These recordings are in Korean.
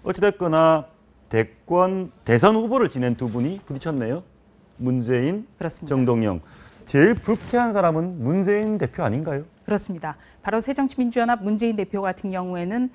어찌됐거나 대선 후보를 지낸 두 분이 부딪혔네요. 문재인, 그렇습니다. 정동영. 제일 불쾌한 사람은 문재인 대표 아닌가요? 그렇습니다. 바로 새정치민주연합 문재인 대표 같은 경우에는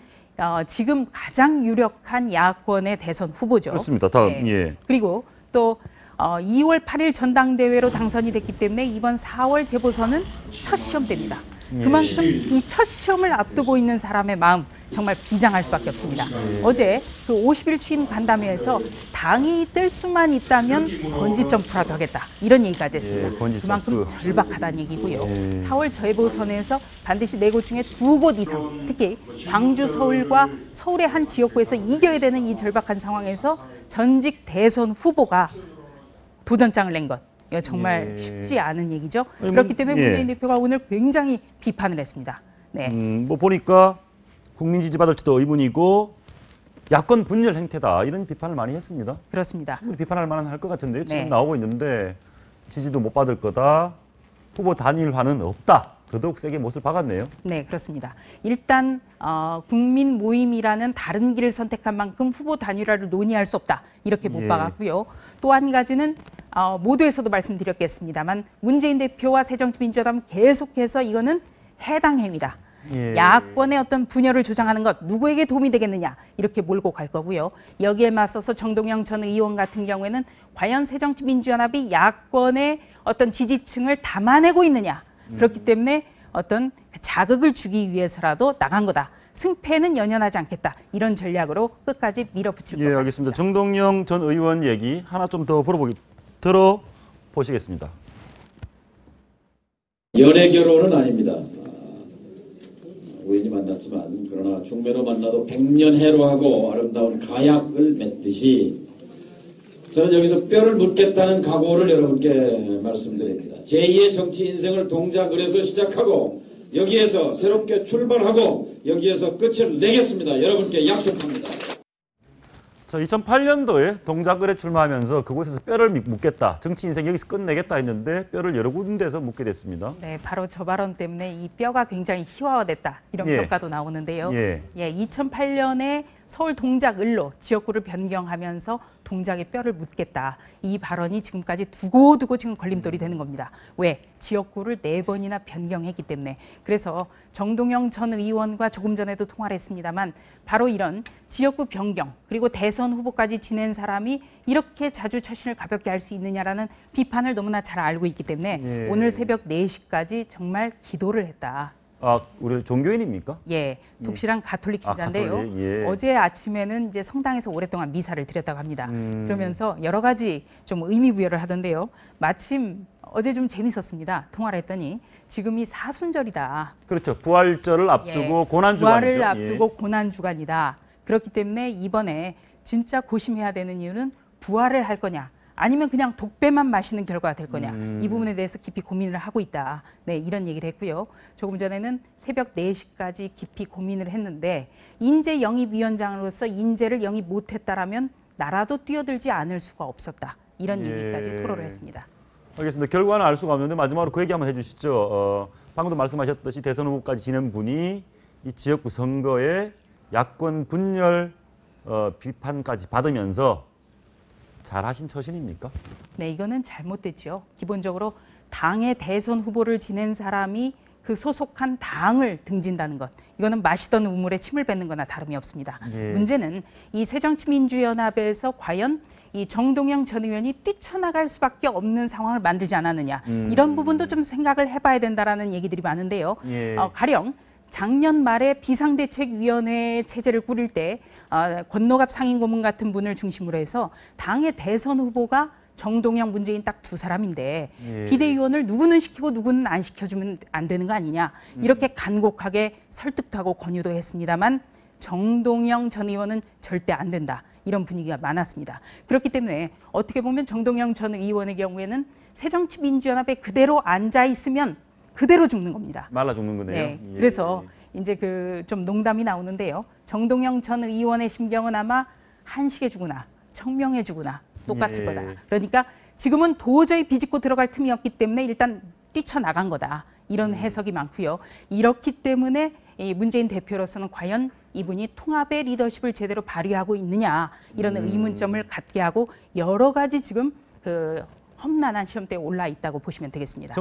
지금 가장 유력한 야권의 대선 후보죠. 그렇습니다. 다음, 네. 예. 그리고 또 2월 8일 전당대회로 당선이 됐기 때문에 이번 4월 재보선은 첫 시험대입니다. 그만큼 이 첫 시험을 앞두고 있는 사람의 마음 정말 비장할 수밖에 없습니다. 어제 그 50일 취임 간담회에서 당이 뜰 수만 있다면 번지점프라도 하겠다 이런 얘기까지 했습니다. 그만큼 절박하다는 얘기고요. 4월 재보선에서 반드시 4곳 중에 2곳 이상, 특히 광주, 서울과 서울의 한 지역구에서 이겨야 되는 이 절박한 상황에서 전직 대선 후보가 도전장을 낸 것. 이거 정말 쉽지 않은 얘기죠. 그렇기 때문에 문재인 대표가 오늘 굉장히 비판을 했습니다. 네. 뭐 보니까 국민 지지 받을지도 의문이고 야권 분열 행태다 이런 비판을 많이 했습니다. 그렇습니다. 충분히 비판할 만한 할 것 같은데요. 지금 네. 나오고 있는데 지지도 못 받을 거다. 후보 단일화는 없다. 더더욱 세게 못을 박았네요. 네, 그렇습니다. 일단 국민 모임이라는 다른 길을 선택한 만큼 후보 단일화를 논의할 수 없다. 이렇게 못 박았고요. 또 한 가지는 모두에서도 말씀드렸겠습니다만 문재인 대표와 새정치민주연합은 계속해서 이거는 해당 행위다. 야권의 어떤 분열을 조장하는 것 누구에게 도움이 되겠느냐 이렇게 몰고 갈 거고요. 여기에 맞서서 정동영 전 의원 같은 경우에는 과연 새정치민주연합이 야권의 어떤 지지층을 담아내고 있느냐. 그렇기 때문에 어떤 자극을 주기 위해서라도 나간 거다. 승패는 연연하지 않겠다. 이런 전략으로 끝까지 밀어붙일 겁니다. 예, 알겠습니다. 정동영 전 의원 얘기 하나 좀 더 들어보시겠습니다. 연애 결혼은 아닙니다. 우연히 만났지만 그러나 중매로 만나도 백년해로 하고 아름다운 가약을 맺듯이 저는 여기서 뼈를 묻겠다는 각오를 여러분께 말씀드립니다. 제2의 정치 인생을 동작을해서 시작하고 여기에서 새롭게 출발하고 여기에서 끝을 내겠습니다. 여러분께 약속합니다. 자, 2008년도에 동작을에 출마하면서 그곳에서 뼈를 묻겠다. 정치 인생 여기서 끝내겠다 했는데 뼈를 여러 군데에서 묻게 됐습니다. 네, 바로 저 발언 때문에 이 뼈가 굉장히 희화화됐다. 이런 평가도 나오는데요. 2008년에 서울 동작을로 지역구를 변경하면서 동작의 뼈를 묻겠다. 이 발언이 지금까지 두고두고 지금 걸림돌이 되는 겁니다. 왜? 지역구를 4번이나 변경했기 때문에. 그래서 정동영 전 의원과 조금 전에도 통화를 했습니다만 바로 이런 지역구 변경 그리고 대선 후보까지 지낸 사람이 이렇게 자주 처신을 가볍게 할 수 있느냐라는 비판을 너무나 잘 알고 있기 때문에 오늘 새벽 4시까지 정말 기도를 했다. 아, 우리 종교인입니까? 예, 독실한 가톨릭 신자인데요. 가톨릭, 어제 아침에는 이제 성당에서 오랫동안 미사를 드렸다고 합니다. 그러면서 여러 가지 좀 의미 부여를 하던데요. 마침 어제 좀 재밌었습니다. 통화를 했더니 지금이 사순절이다. 그렇죠. 부활절을 앞두고 고난주간이죠. 부활을 앞두고 고난주간이다. 그렇기 때문에 이번에 진짜 고심해야 되는 이유는 부활을 할 거냐. 아니면 그냥 독배만 마시는 결과가 될 거냐. 이 부분에 대해서 깊이 고민을 하고 있다. 네, 이런 얘기를 했고요. 조금 전에는 새벽 4시까지 깊이 고민을 했는데 인재 영입위원장으로서 인재를 영입 못했다라면 나라도 뛰어들지 않을 수가 없었다. 이런 얘기까지 토로를 했습니다. 알겠습니다. 결과는 알 수가 없는데 마지막으로 그 얘기 한번 해주시죠. 방금도 말씀하셨듯이 대선 후보까지 지낸 분이 이 지역구 선거에 야권 분열 비판까지 받으면서 잘하신 처신입니까? 네, 이거는 잘못됐죠. 기본적으로 당의 대선 후보를 지낸 사람이 그 소속한 당을 등진다는 것. 이거는 마시던 우물에 침을 뱉는 거나 다름이 없습니다. 문제는 이 새정치민주연합에서 과연 이 정동영 전 의원이 뛰쳐나갈 수밖에 없는 상황을 만들지 않았느냐. 이런 부분도 좀 생각을 해봐야 된다라는 얘기들이 많은데요. 가령 작년 말에 비상대책위원회 체제를 꾸릴 때 권노갑 상임고문 같은 분을 중심으로 해서 당의 대선 후보가 정동영, 문재인 딱 2사람인데 비대위원을 누구는 시키고 누구는 안 시켜주면 안 되는 거 아니냐. 이렇게 간곡하게 설득도 하고 권유도 했습니다만 정동영 전 의원은 절대 안 된다. 이런 분위기가 많았습니다. 그렇기 때문에 어떻게 보면 정동영 전 의원의 경우에는 새정치민주연합에 그대로 앉아 있으면 그대로 죽는 겁니다. 말라 죽는 거네요. 네, 그래서 이제 그 좀 농담이 나오는데요. 정동영 전 의원의 심경은 아마 한식에 죽으나 청명에 죽으나 똑같을 거다. 그러니까 지금은 도저히 비집고 들어갈 틈이 없기 때문에 일단 뛰쳐나간 거다. 이런 해석이 많고요. 이렇기 때문에 이 문재인 대표로서는 과연 이분이 통합의 리더십을 제대로 발휘하고 있느냐 이런 의문점을 갖게 하고 여러 가지 지금 그 험난한 시험대에 올라 있다고 보시면 되겠습니다.